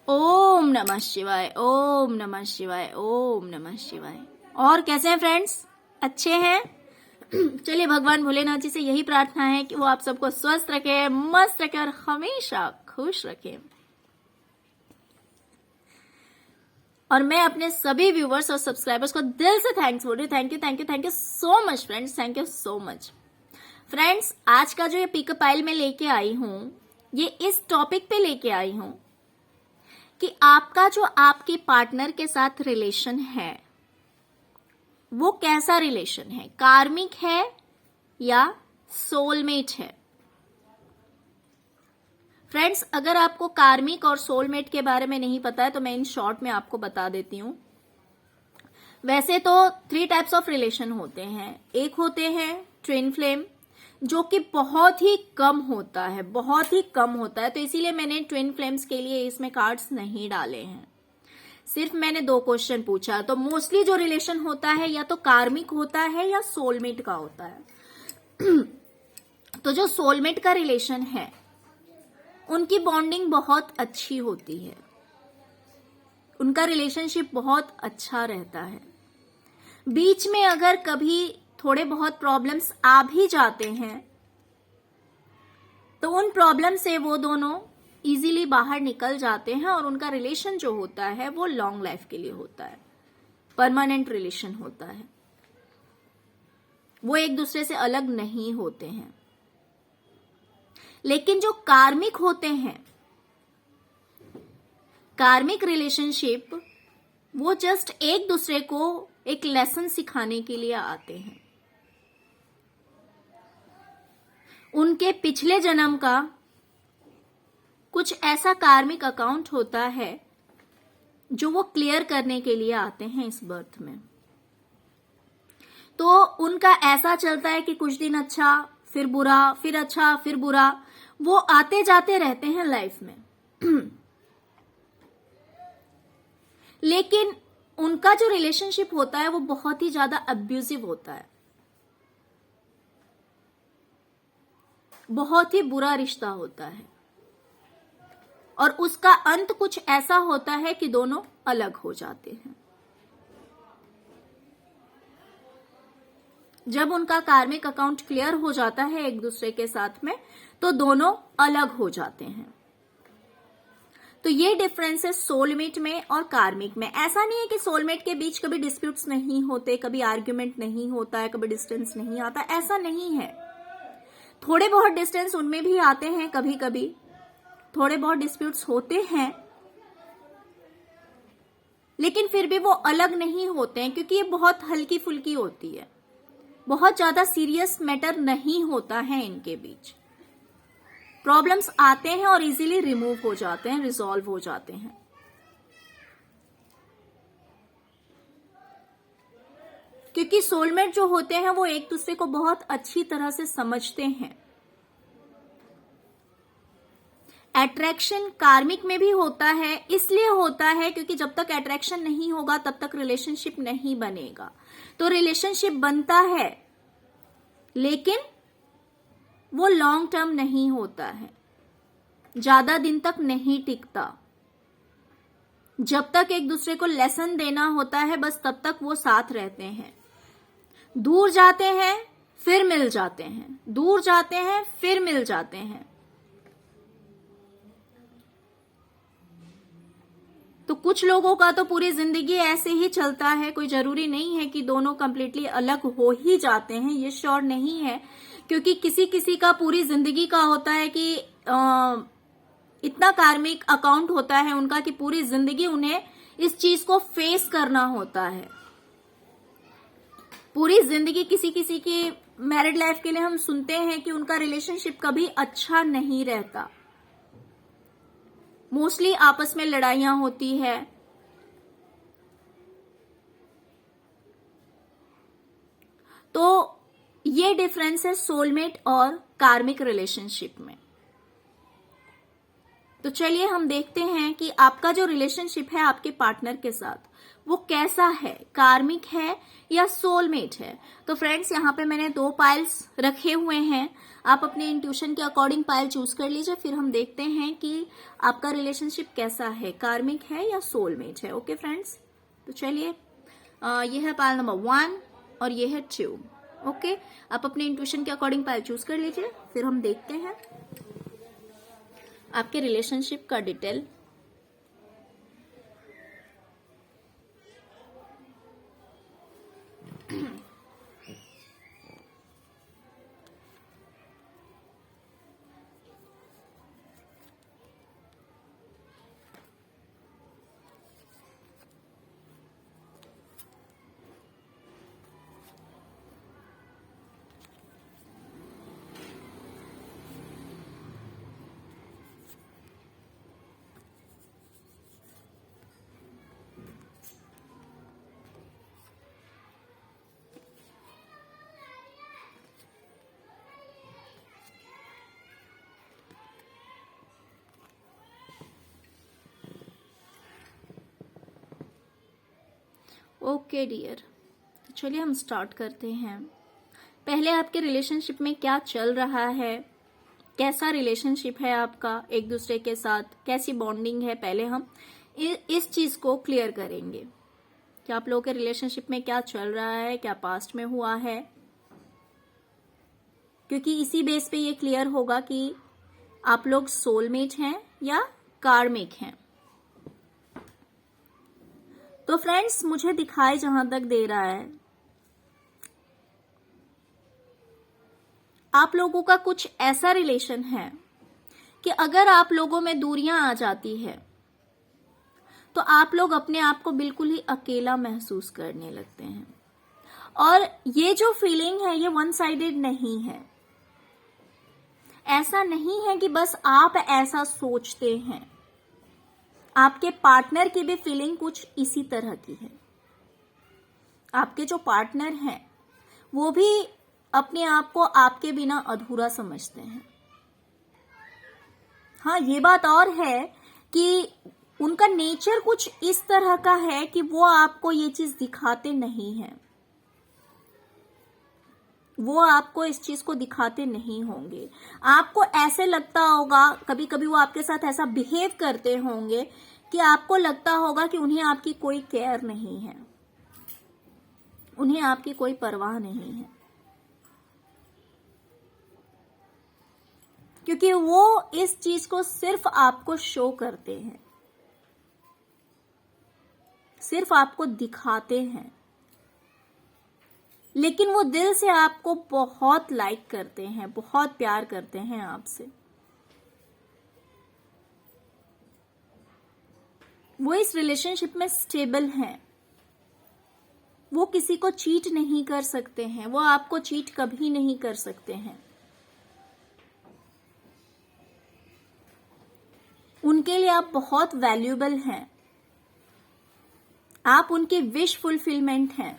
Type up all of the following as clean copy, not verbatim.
ओम नमः शिवाय, ओम नमः शिवाय, ओम नमः शिवाय। और कैसे हैं फ्रेंड्स? अच्छे हैं? चलिए, भगवान भोलेनाथ जी से यही प्रार्थना है कि वो आप सबको स्वस्थ रखे, मस्त रखे और हमेशा खुश रखे। और मैं अपने सभी व्यूवर्स और सब्सक्राइबर्स को दिल से थैंक्स बोल रही हूँ। Thank you, thank you, thank you so much friends, thank you so much. Friends, आज का जो ये पिकअप आइल में लेके आई हूँ, ये इस टॉपिक पे लेके आई हूँ कि आपका जो आपके पार्टनर के साथ रिलेशन है वो कैसा रिलेशन है, कार्मिक है या सोलमेट है। फ्रेंड्स, अगर आपको कार्मिक और सोलमेट के बारे में नहीं पता है तो मैं इन शॉर्ट में आपको बता देती हूं। वैसे तो 3 टाइप्स ऑफ रिलेशन होते हैं। एक होते हैं ट्विन फ्लेम, जो कि बहुत ही कम होता है, बहुत ही कम होता है। तो इसीलिए मैंने ट्विन फ्लेम्स के लिए इसमें कार्ड्स नहीं डाले हैं। सिर्फ मैंने 2 क्वेश्चन पूछा। तो मोस्टली जो रिलेशन होता है या तो कार्मिक होता है या सोलमेट का होता है। तो जो सोलमेट का रिलेशन है उनकी बॉन्डिंग बहुत अच्छी होती है, उनका रिलेशनशिप बहुत अच्छा रहता है। बीच में अगर कभी थोड़े बहुत प्रॉब्लम्स आ भी जाते हैं तो उन प्रॉब्लम से वो दोनों इजीली बाहर निकल जाते हैं और उनका रिलेशन जो होता है वो लॉन्ग लाइफ के लिए होता है, परमानेंट रिलेशन होता है। वो एक दूसरे से अलग नहीं होते हैं। लेकिन जो कार्मिक होते हैं, कार्मिक रिलेशनशिप, वो जस्ट एक दूसरे को एक लेसन सिखाने के लिए आते हैं। उनके पिछले जन्म का कुछ ऐसा कार्मिक अकाउंट होता है जो वो क्लियर करने के लिए आते हैं इस बर्थ में। तो उनका ऐसा चलता है कि कुछ दिन अच्छा, फिर बुरा, फिर अच्छा, फिर बुरा, वो आते जाते रहते हैं लाइफ में। लेकिन उनका जो रिलेशनशिप होता है वो बहुत ही ज्यादा अब्यूजिव होता है, बहुत ही बुरा रिश्ता होता है और उसका अंत कुछ ऐसा होता है कि दोनों अलग हो जाते हैं। जब उनका कार्मिक अकाउंट क्लियर हो जाता है एक दूसरे के साथ में तो दोनों अलग हो जाते हैं। तो ये डिफरेंस है सोलमेट में और कार्मिक में। ऐसा नहीं है कि सोलमेट के बीच कभी डिस्प्यूट्स नहीं होते, कभी आर्ग्यूमेंट नहीं होता है, कभी डिस्टेंस नहीं आता, ऐसा नहीं है। थोड़े बहुत डिस्टेंस उनमें भी आते हैं, कभी कभी थोड़े बहुत डिस्प्यूट्स होते हैं, लेकिन फिर भी वो अलग नहीं होते हैं क्योंकि ये बहुत हल्की फुल्की होती है, बहुत ज्यादा सीरियस मैटर नहीं होता है इनके बीच। प्रॉब्लम्स आते हैं और इजीली रिमूव हो जाते हैं, रिजॉल्व हो जाते हैं। क्योंकि सोलमेट जो होते हैं वो एक दूसरे को बहुत अच्छी तरह से समझते हैं। अट्रैक्शन कार्मिक में भी होता है, इसलिए होता है क्योंकि जब तक अट्रैक्शन नहीं होगा तब तक रिलेशनशिप नहीं बनेगा। तो रिलेशनशिप बनता है लेकिन वो लॉन्ग टर्म नहीं होता है, ज्यादा दिन तक नहीं टिकता। जब तक एक दूसरे को लेसन देना होता है बस तब तक वो साथ रहते हैं। दूर जाते हैं फिर मिल जाते हैं, दूर जाते हैं फिर मिल जाते हैं। तो कुछ लोगों का तो पूरी जिंदगी ऐसे ही चलता है। कोई जरूरी नहीं है कि दोनों कंप्लीटली अलग हो ही जाते हैं, ये श्योर नहीं है। क्योंकि किसी किसी का पूरी जिंदगी का होता है कि इतना कार्मिक अकाउंट होता है उनका कि पूरी जिंदगी उन्हें इस चीज को फेस करना होता है। पूरी जिंदगी किसी किसी की मैरिड लाइफ के लिए हम सुनते हैं कि उनका रिलेशनशिप कभी अच्छा नहीं रहता, मोस्टली आपस में लड़ाइयां होती है। तो ये डिफरेंस है सोलमेट और कार्मिक रिलेशनशिप में। तो चलिए हम देखते हैं कि आपका जो रिलेशनशिप है आपके पार्टनर के साथ वो कैसा है, कार्मिक है या सोलमेट है। तो फ्रेंड्स, यहाँ पे मैंने 2 पाइल्स रखे हुए हैं। आप अपने इंट्यूशन के अकॉर्डिंग पायल चूज कर लीजिए, फिर हम देखते हैं कि आपका रिलेशनशिप कैसा है, कार्मिक है या सोलमेट है। ओके फ्रेंड्स, तो चलिए ये है पायल नंबर 1 और ये है 2। ओके, आप अपने इंट्यूशन के अकॉर्डिंग पायल चूज कर लीजिए, फिर हम देखते हैं आपके रिलेशनशिप का डिटेल। ओके डियर, चलिए हम स्टार्ट करते हैं। पहले आपके रिलेशनशिप में क्या चल रहा है, कैसा रिलेशनशिप है आपका एक दूसरे के साथ, कैसी बॉन्डिंग है, पहले हम इस चीज को क्लियर करेंगे कि आप लोगों के रिलेशनशिप में क्या चल रहा है, क्या पास्ट में हुआ है, क्योंकि इसी बेस पे ये क्लियर होगा कि आप लोग सोलमेट हैं या कार्मिक हैं। तो फ्रेंड्स, मुझे दिखाई जहां तक दे रहा है, आप लोगों का कुछ ऐसा रिलेशन है कि अगर आप लोगों में दूरियां आ जाती है तो आप लोग अपने आप को बिल्कुल ही अकेला महसूस करने लगते हैं। और ये जो फीलिंग है ये वन साइडेड नहीं है। ऐसा नहीं है कि बस आप ऐसा सोचते हैं, आपके पार्टनर की भी फीलिंग कुछ इसी तरह की है। आपके जो पार्टनर हैं वो भी अपने आप को आपके बिना अधूरा समझते हैं। हाँ, ये बात और है कि उनका नेचर कुछ इस तरह का है कि वो आपको ये चीज दिखाते नहीं हैं, वो आपको इस चीज को दिखाते नहीं होंगे। आपको ऐसे लगता होगा, कभी कभी वो आपके साथ ऐसा बिहेव करते होंगे कि आपको लगता होगा कि उन्हें आपकी कोई केयर नहीं है, उन्हें आपकी कोई परवाह नहीं है, क्योंकि वो इस चीज को सिर्फ आपको शो करते हैं, सिर्फ आपको दिखाते हैं, लेकिन वो दिल से आपको बहुत लाइक करते हैं, बहुत प्यार करते हैं आपसे। वो इस रिलेशनशिप में स्टेबल हैं, वो किसी को चीट नहीं कर सकते हैं, वो आपको चीट कभी नहीं कर सकते हैं। उनके लिए आप बहुत वैल्यूएबल हैं, आप उनके विश फुलफिलमेंट हैं।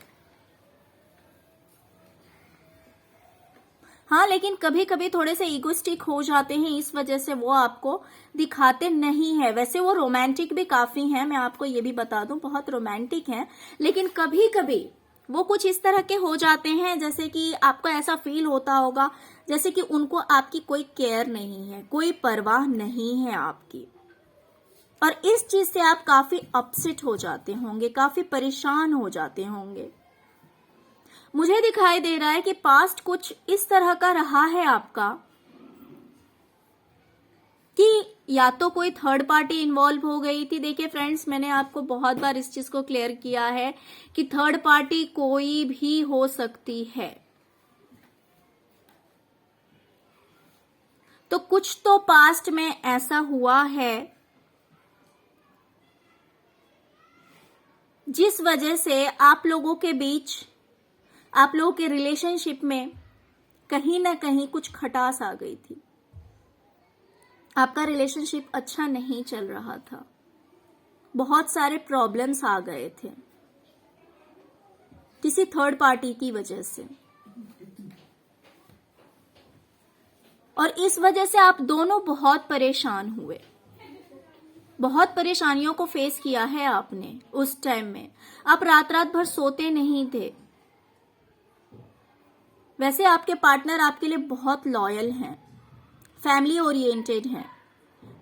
हाँ, लेकिन कभी कभी थोड़े से ईगोइस्टिक हो जाते हैं, इस वजह से वो आपको दिखाते नहीं है। वैसे वो रोमांटिक भी काफी हैं, मैं आपको ये भी बता दूं, बहुत रोमांटिक हैं, लेकिन कभी कभी वो कुछ इस तरह के हो जाते हैं जैसे कि आपको ऐसा फील होता होगा जैसे कि उनको आपकी कोई केयर नहीं है, कोई परवाह नहीं है आपकी। और इस चीज से आप काफी अपसेट हो जाते होंगे, काफी परेशान हो जाते होंगे। मुझे दिखाई दे रहा है कि पास्ट कुछ इस तरह का रहा है आपका कि या तो कोई थर्ड पार्टी इन्वॉल्व हो गई थी। देखिए फ्रेंड्स, मैंने आपको बहुत बार इस चीज को क्लियर किया है कि थर्ड पार्टी कोई भी हो सकती है। तो कुछ तो पास्ट में ऐसा हुआ है जिस वजह से आप लोगों के बीच, आप लोगों के रिलेशनशिप में कहीं ना कहीं कुछ खटास आ गई थी। आपका रिलेशनशिप अच्छा नहीं चल रहा था, बहुत सारे प्रॉब्लम्स आ गए थे किसी थर्ड पार्टी की वजह से, और इस वजह से आप दोनों बहुत परेशान हुए, बहुत परेशानियों को फेस किया है आपने। उस टाइम में आप रात रात भर सोते नहीं थे, वैसे आपके पार्टनर आपके लिए बहुत लॉयल हैं, फैमिली ओरिएंटेड हैं,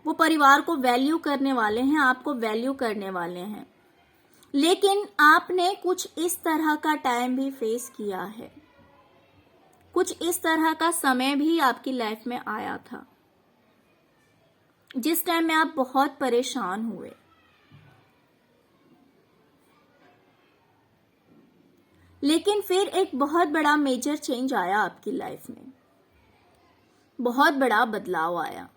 वो परिवार को वैल्यू करने वाले हैं, आपको वैल्यू करने वाले हैं। लेकिन आपने कुछ इस तरह का टाइम भी फेस किया है, कुछ इस तरह का समय भी आपकी लाइफ में आया था जिस टाइम में आप बहुत परेशान हुए। लेकिन फिर एक बहुत बड़ा मेजर चेंज आया आपकी लाइफ में, बहुत बड़ा बदलाव आया,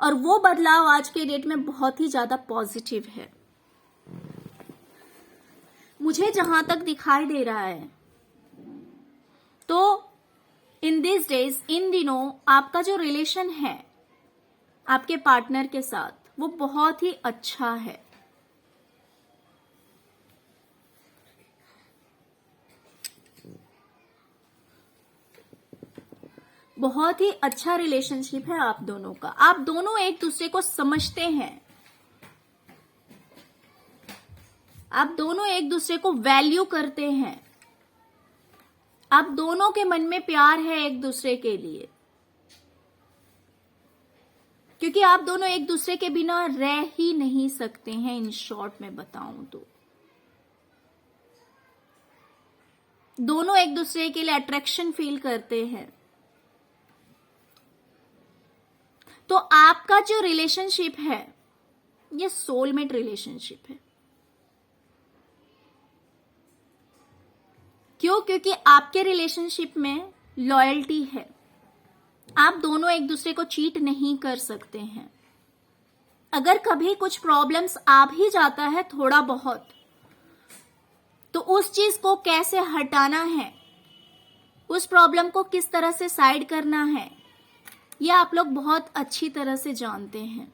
और वो बदलाव आज के डेट में बहुत ही ज्यादा पॉजिटिव है। मुझे जहां तक दिखाई दे रहा है तो इन दिस डेज, इन दिनों आपका जो रिलेशन है आपके पार्टनर के साथ वो बहुत ही अच्छा है। बहुत ही अच्छा रिलेशनशिप है आप दोनों का। आप दोनों एक दूसरे को समझते हैं, आप दोनों एक दूसरे को वैल्यू करते हैं, आप दोनों के मन में प्यार है एक दूसरे के लिए, क्योंकि आप दोनों एक दूसरे के बिना रह ही नहीं सकते हैं। इन शॉर्ट में बताऊं तो दोनों एक दूसरे के लिए अट्रैक्शन फील करते हैं। तो आपका जो रिलेशनशिप है ये सोलमेट रिलेशनशिप है। क्यों? क्योंकि आपके रिलेशनशिप में लॉयल्टी है, आप दोनों एक दूसरे को चीट नहीं कर सकते हैं। अगर कभी कुछ प्रॉब्लम्स आ भी जाता है थोड़ा बहुत, तो उस चीज को कैसे हटाना है, उस प्रॉब्लम को किस तरह से साइड करना है, ये आप लोग बहुत अच्छी तरह से जानते हैं।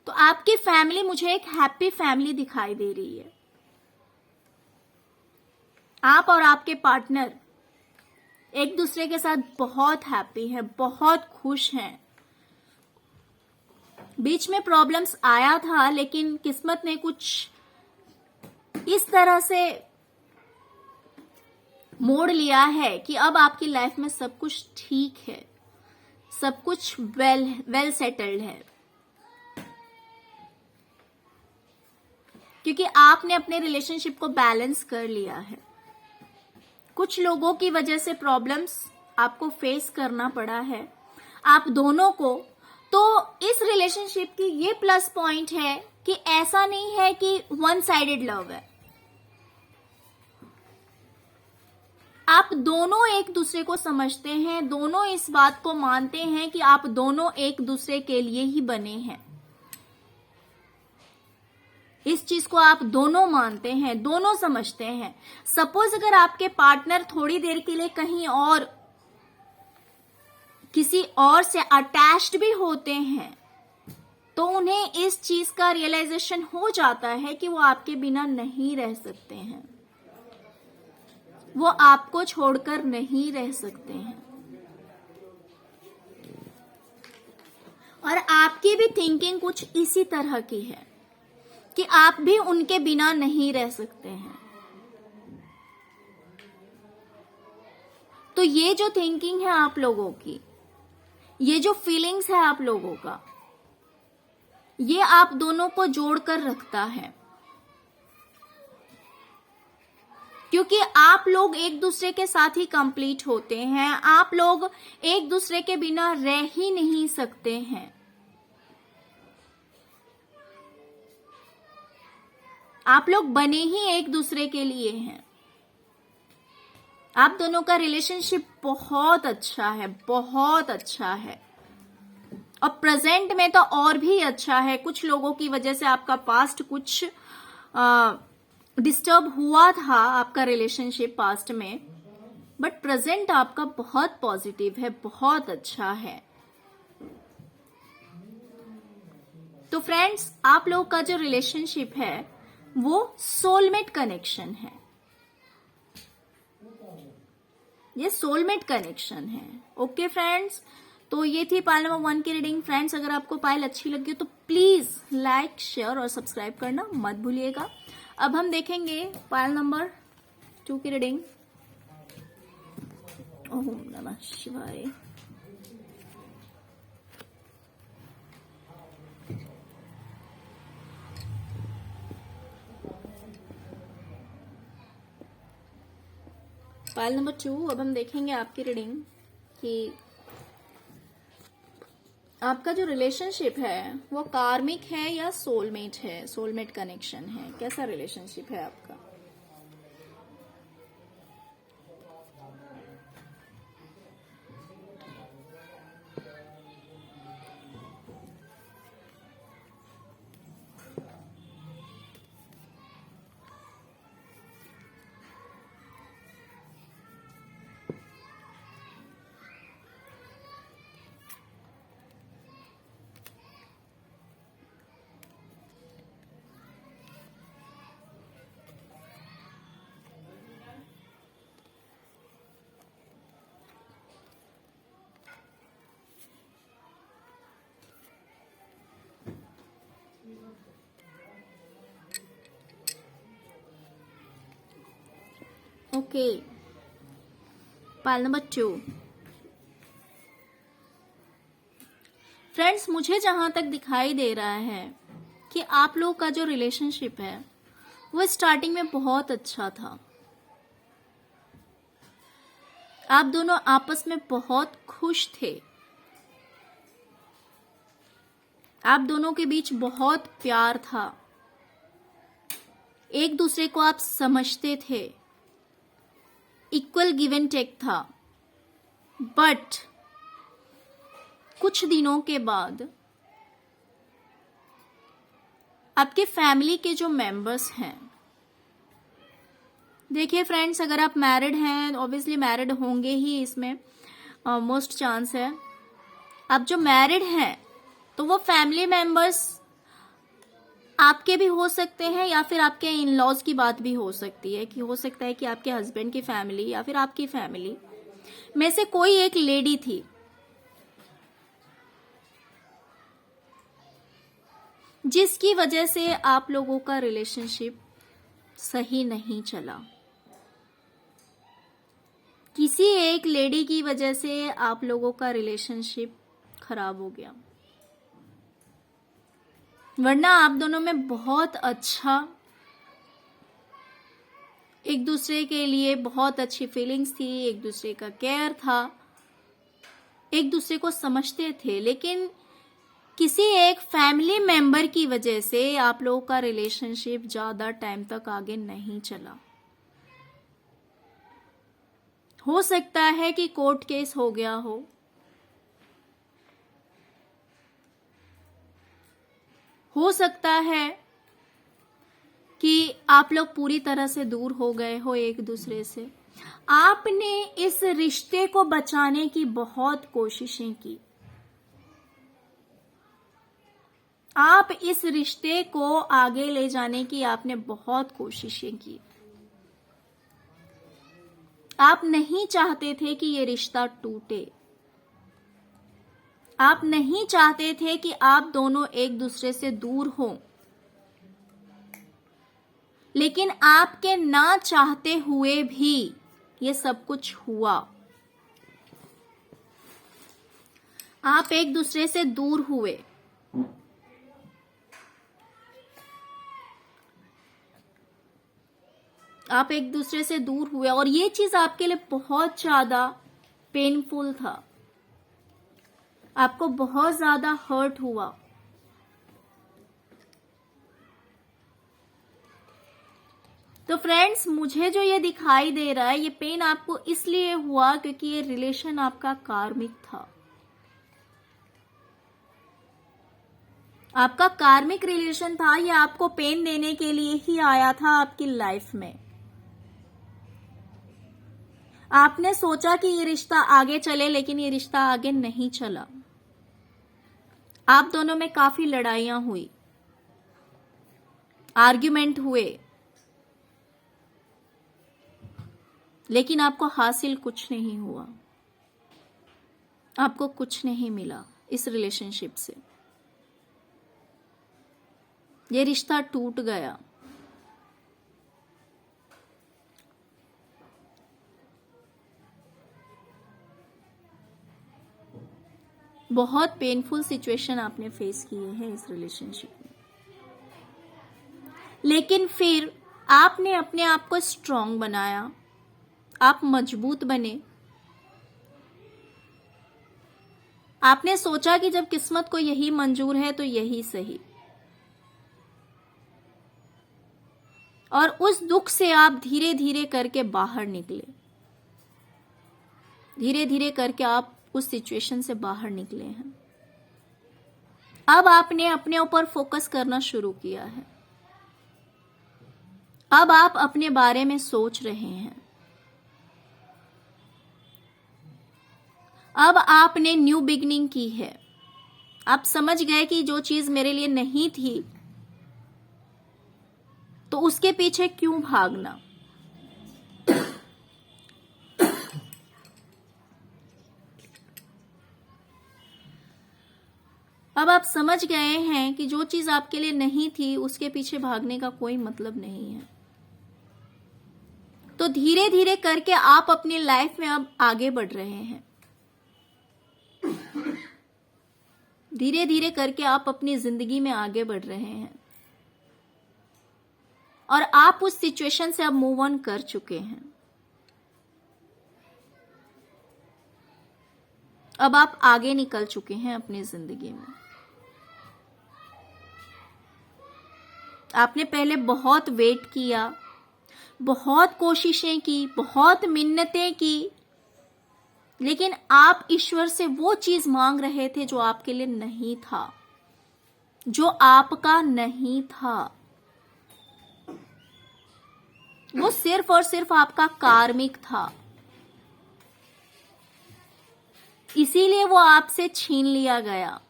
तो आपकी फैमिली मुझे एक हैप्पी फैमिली दिखाई दे रही है। आप और आपके पार्टनर एक दूसरे के साथ बहुत हैप्पी हैं, बहुत खुश हैं। बीच में प्रॉब्लम्स आया था, लेकिन किस्मत ने कुछ इस तरह से मोड़ लिया है कि अब आपकी लाइफ में सब कुछ ठीक है, सब कुछ वेल सेटल्ड है, क्योंकि आपने अपने रिलेशनशिप को बैलेंस कर लिया है। कुछ लोगों की वजह से प्रॉब्लम्स आपको फेस करना पड़ा है आप दोनों को। तो इस रिलेशनशिप की ये प्लस पॉइंट है कि ऐसा नहीं है कि वन साइडेड लव है। आप दोनों एक दूसरे को समझते हैं, दोनों इस बात को मानते हैं कि आप दोनों एक दूसरे के लिए ही बने हैं। इस चीज को आप दोनों मानते हैं, दोनों समझते हैं। सपोज अगर आपके पार्टनर थोड़ी देर के लिए कहीं और किसी और से अटैच्ड भी होते हैं, तो उन्हें इस चीज का रियलाइजेशन हो जाता है कि वो आपके बिना नहीं रह सकते हैं, वो आपको छोड़कर नहीं रह सकते हैं। और आपकी भी थिंकिंग कुछ इसी तरह की है कि आप भी उनके बिना नहीं रह सकते हैं। तो ये जो थिंकिंग है आप लोगों की, ये जो फीलिंग्स है आप लोगों का, ये आप दोनों को जोड़कर रखता है, क्योंकि आप लोग एक दूसरे के साथ ही कंप्लीट होते हैं। आप लोग एक दूसरे के बिना रह ही नहीं सकते हैं। आप लोग बने ही एक दूसरे के लिए हैं। आप दोनों का रिलेशनशिप बहुत अच्छा है, बहुत अच्छा है, और प्रेजेंट में तो और भी अच्छा है। कुछ लोगों की वजह से आपका पास्ट कुछ डिस्टर्ब हुआ था, आपका रिलेशनशिप पास्ट में, बट प्रेजेंट आपका बहुत पॉजिटिव है, बहुत अच्छा है। तो फ्रेंड्स, आप लोगों का जो रिलेशनशिप है वो सोलमेट कनेक्शन है, ये सोलमेट कनेक्शन है। ओके फ्रेंड्स, तो ये थी पाइल नंबर 1 की रीडिंग। फ्रेंड्स, अगर आपको पाइल अच्छी लगी तो प्लीज लाइक, शेयर और सब्सक्राइब करना मत भूलिएगा। अब हम देखेंगे पाइल नंबर 2 की रीडिंग। ओम नमः शिवाय। पाइल नंबर 2, अब हम देखेंगे आपकी रीडिंग कि आपका जो रिलेशनशिप है वो कार्मिक है या सोलमेट है, सोलमेट कनेक्शन है, कैसा रिलेशनशिप है आपका। Okay, pile number 2। फ्रेंड्स, मुझे जहां तक दिखाई दे रहा है कि आप लोग का जो रिलेशनशिप है वो स्टार्टिंग में बहुत अच्छा था। आप दोनों आपस में बहुत खुश थे। आप दोनों के बीच बहुत प्यार था। एक दूसरे को आप समझते थे। इक्वल गिव एंड टेक था। बट कुछ दिनों के बाद आपके फैमिली के जो मेंबर्स हैं, देखिए फ्रेंड्स, अगर आप मैरिड हैं ऑब्वियसली मैरिड होंगे ही, इसमें मोस्ट चांस है। आप जो मैरिड हैं तो वो फैमिली मेंबर्स आपके भी हो सकते हैं या फिर आपके इन लॉज की बात भी हो सकती है कि हो सकता है कि आपके हस्बैंड की फैमिली या फिर आपकी फैमिली में से कोई एक लेडी थी जिसकी वजह से आप लोगों का रिलेशनशिप सही नहीं चला। किसी एक लेडी की वजह से आप लोगों का रिलेशनशिप खराब हो गया, वरना आप दोनों में बहुत अच्छा, एक दूसरे के लिए बहुत अच्छी फीलिंग्स थी, एक दूसरे का केयर था, एक दूसरे को समझते थे। लेकिन किसी एक फैमिली मेंबर की वजह से आप लोगों का रिलेशनशिप ज्यादा टाइम तक आगे नहीं चला। हो सकता है कि कोर्ट केस हो गया हो सकता है कि आप लोग पूरी तरह से दूर हो गए हो एक दूसरे से। आपने इस रिश्ते को बचाने की बहुत कोशिशें की। आप इस रिश्ते को आगे ले जाने की आपने बहुत कोशिशें की। आप नहीं चाहते थे कि ये रिश्ता टूटे। आप नहीं चाहते थे कि आप दोनों एक दूसरे से दूर हो। लेकिन आपके ना चाहते हुए भी ये सब कुछ हुआ। आप एक दूसरे से दूर हुए। आप एक दूसरे से दूर हुए और ये चीज आपके लिए बहुत ज्यादा पेनफुल था। आपको बहुत ज्यादा हर्ट हुआ। तो फ्रेंड्स, मुझे जो ये दिखाई दे रहा है, ये पेन आपको इसलिए हुआ क्योंकि ये रिलेशन आपका कार्मिक था। आपका कार्मिक रिलेशन था, ये आपको पेन देने के लिए ही आया था आपकी लाइफ में। आपने सोचा कि ये रिश्ता आगे चले, लेकिन ये रिश्ता आगे नहीं चला। आप दोनों में काफी लड़ाइयां हुई, आर्ग्यूमेंट हुए, लेकिन आपको हासिल कुछ नहीं हुआ। आपको कुछ नहीं मिला इस रिलेशनशिप से, ये रिश्ता टूट गया। बहुत पेनफुल सिचुएशन आपने फेस किए हैं इस रिलेशनशिप में, लेकिन फिर आपने अपने आप को स्ट्रांग बनाया, आप मजबूत बने। आपने सोचा कि जब किस्मत को यही मंजूर है तो यही सही, और उस दुख से आप धीरे धीरे करके बाहर निकले, धीरे धीरे करके आप उस सिचुएशन से बाहर निकले हैं। अब आपने अपने ऊपर फोकस करना शुरू किया है, अब आप अपने बारे में सोच रहे हैं, अब आपने न्यू बिगनिंग की है। आप समझ गए कि जो चीज मेरे लिए नहीं थी तो उसके पीछे क्यों भागना। अब आप समझ गए हैं कि जो चीज आपके लिए नहीं थी उसके पीछे भागने का कोई मतलब नहीं है। तो धीरे धीरे करके आप अपनी लाइफ में अब आगे बढ़ रहे हैं, धीरे धीरे करके आप अपनी जिंदगी में आगे बढ़ रहे हैं, और आप उस सिचुएशन से अब मूव ऑन कर चुके हैं। अब आप आगे निकल चुके हैं अपनी जिंदगी में। आपने पहले बहुत वेट किया, बहुत कोशिशें की, बहुत मिन्नतें की, लेकिन आप ईश्वर से वो चीज मांग रहे थे जो आपके लिए नहीं था, जो आपका नहीं था। वो सिर्फ और सिर्फ आपका कार्मिक था, इसीलिए वो आपसे छीन लिया गया।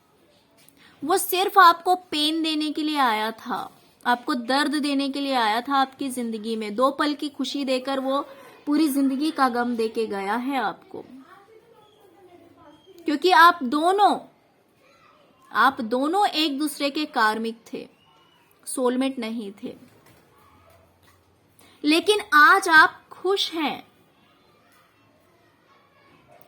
वो सिर्फ आपको पेन देने के लिए आया था, आपको दर्द देने के लिए आया था आपकी जिंदगी में। 2 पल की खुशी देकर वो पूरी जिंदगी का गम देके गया है आपको, क्योंकि आप दोनों एक दूसरे के कार्मिक थे, सोलमेट नहीं थे। लेकिन आज आप खुश हैं,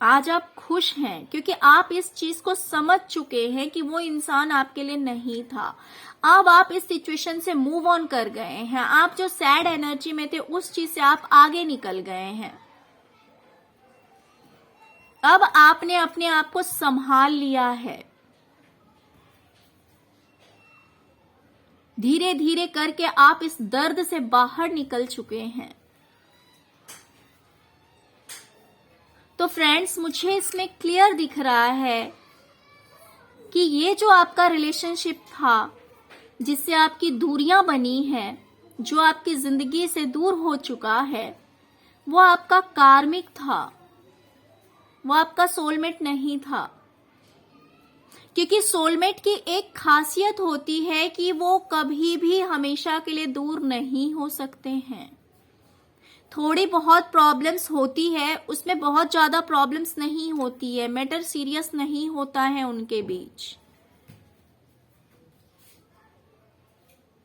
आज आप खुश हैं क्योंकि आप इस चीज को समझ चुके हैं कि वो इंसान आपके लिए नहीं था। अब आप इस सिचुएशन से मूव ऑन कर गए हैं। आप जो सैड एनर्जी में थे उस चीज से आप आगे निकल गए हैं। अब आपने अपने आप को संभाल लिया है, धीरे धीरे करके आप इस दर्द से बाहर निकल चुके हैं। तो फ्रेंड्स, मुझे इसमें क्लियर दिख रहा है कि ये जो आपका रिलेशनशिप था जिससे आपकी दूरियां बनी हैं, जो आपकी जिंदगी से दूर हो चुका है, वो आपका कार्मिक था, वो आपका सोलमेट नहीं था। क्योंकि सोलमेट की एक खासियत होती है कि वो कभी भी हमेशा के लिए दूर नहीं हो सकते हैं। थोड़ी बहुत प्रॉब्लम्स होती है, उसमें बहुत ज्यादा प्रॉब्लम्स नहीं होती है, मैटर सीरियस नहीं होता है उनके बीच,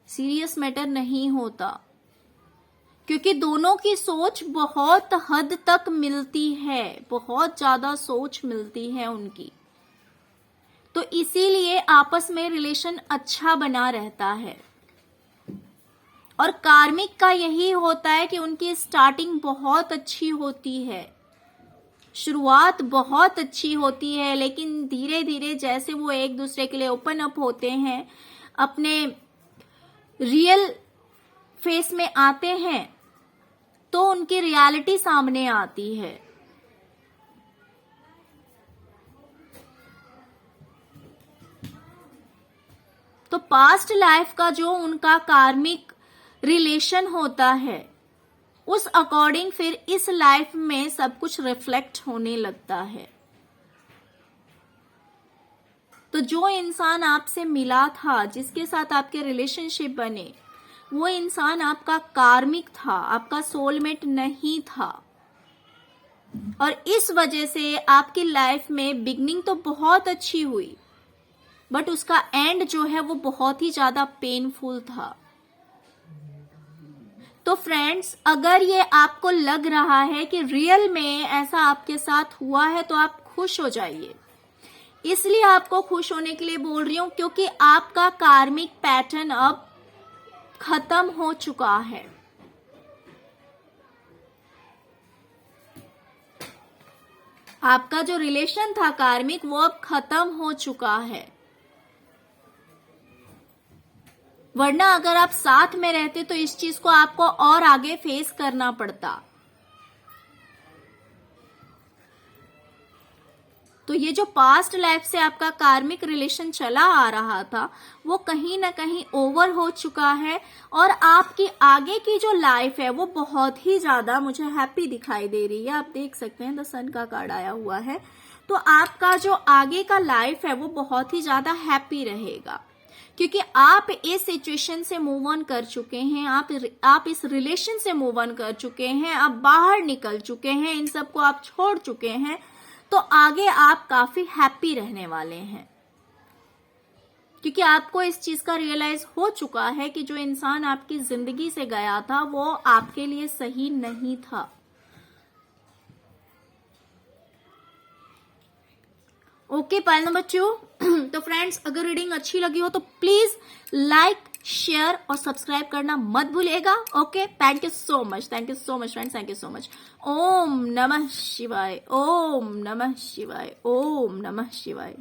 सीरियस मैटर नहीं होता, क्योंकि दोनों की सोच बहुत हद तक मिलती है, बहुत ज्यादा सोच मिलती है उनकी। तो इसीलिए आपस में रिलेशन अच्छा बना रहता है। और कार्मिक का यही होता है कि उनकी स्टार्टिंग बहुत अच्छी होती है, शुरुआत बहुत अच्छी होती है, लेकिन धीरे धीरे जैसे वो एक दूसरे के लिए ओपन अप होते हैं, अपने रियल फेस में आते हैं, तो उनकी रियलिटी सामने आती है। तो पास्ट लाइफ का जो उनका कार्मिक रिलेशन होता है, उस अकॉर्डिंग फिर इस लाइफ में सब कुछ रिफ्लेक्ट होने लगता है। तो जो इंसान आपसे मिला था, जिसके साथ आपके रिलेशनशिप बने, वो इंसान आपका कार्मिक था, आपका सोलमेट नहीं था। और इस वजह से आपकी लाइफ में बिगनिंग तो बहुत अच्छी हुई, बट उसका एंड जो है वो बहुत ही ज्यादा पेनफुल था। तो फ्रेंड्स, अगर ये आपको लग रहा है कि रियल में ऐसा आपके साथ हुआ है तो आप खुश हो जाइए। इसलिए आपको खुश होने के लिए बोल रही हूं क्योंकि आपका कार्मिक पैटर्न अब खत्म हो चुका है। आपका जो रिलेशन था कार्मिक वो अब खत्म हो चुका है। वरना अगर आप साथ में रहते तो इस चीज को आपको और आगे फेस करना पड़ता। तो ये जो पास्ट लाइफ से आपका कार्मिक रिलेशन चला आ रहा था वो कहीं ना कहीं ओवर हो चुका है, और आपकी आगे की जो लाइफ है वो बहुत ही ज्यादा मुझे हैप्पी दिखाई दे रही है। आप देख सकते हैं द सन का कार्ड आया हुआ है। तो आपका जो आगे का लाइफ है वो बहुत ही ज्यादा हैप्पी रहेगा, क्योंकि आप इस सिचुएशन से मूव ऑन कर चुके हैं, आप इस रिलेशन से मूव ऑन कर चुके हैं, आप बाहर निकल चुके हैं, इन सबको आप छोड़ चुके हैं। तो आगे आप काफी हैप्पी रहने वाले हैं, क्योंकि आपको इस चीज का रियलाइज हो चुका है कि जो इंसान आपकी जिंदगी से गया था वो आपके लिए सही नहीं था। Okay, pile number 2। तो फ्रेंड्स, अगर रीडिंग अच्छी लगी हो तो प्लीज लाइक, शेयर और सब्सक्राइब करना मत भूलिएगा। Okay, thank you so much, thank you so much friends, thank you so much. ओम नमः शिवाय, ओम नमः शिवाय, ओम नमः शिवाय।